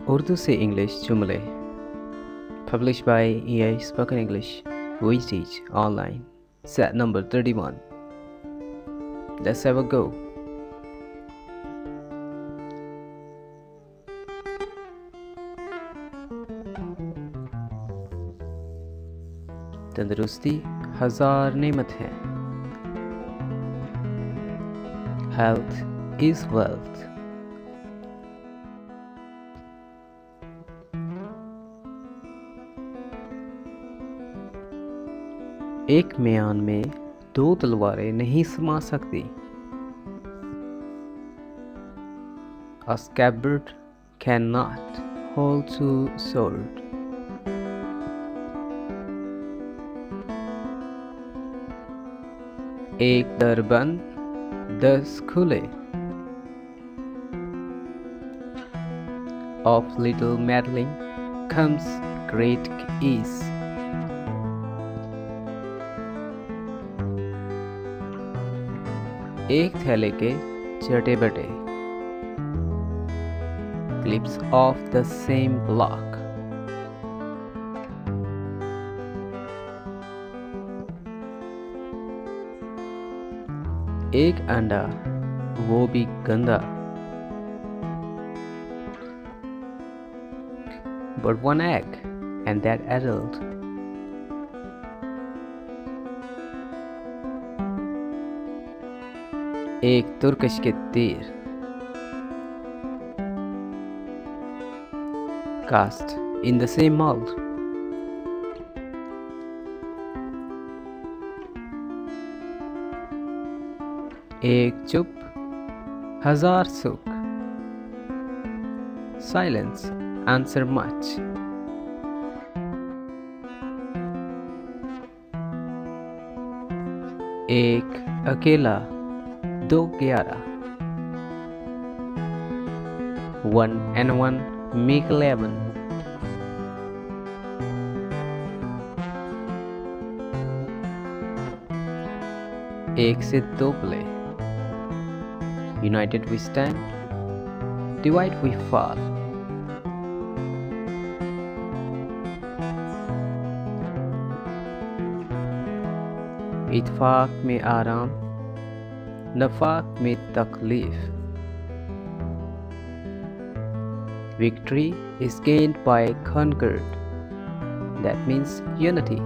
Urdu से English जुमले. Published by EA Spoken English. We teach online. Set number 31. Let's have a go. तंदुरुस्ती हजार नेमत है. Health is wealth. एक म्यान में दो तलवारें नहीं समा सकती. A scabbard cannot hold two swords. एक दर बंद 10 खुले. Of little meddling comes great ease. एक थैले के चटे बटे. Clips of the same block. एक अंडा वो भी गंदा. But one egg and that adult. एक तुर्कश के तीर. Cast in the same mold. एक चुप हजार सुख. Silence answer much. एक अकेला 2-11. 1 and 1 make 11. एक से दो play. United we stand, divide we fall. इत्फाक में आराम, नफाक में तकलीफ. Victory is gained by concord. That means unity.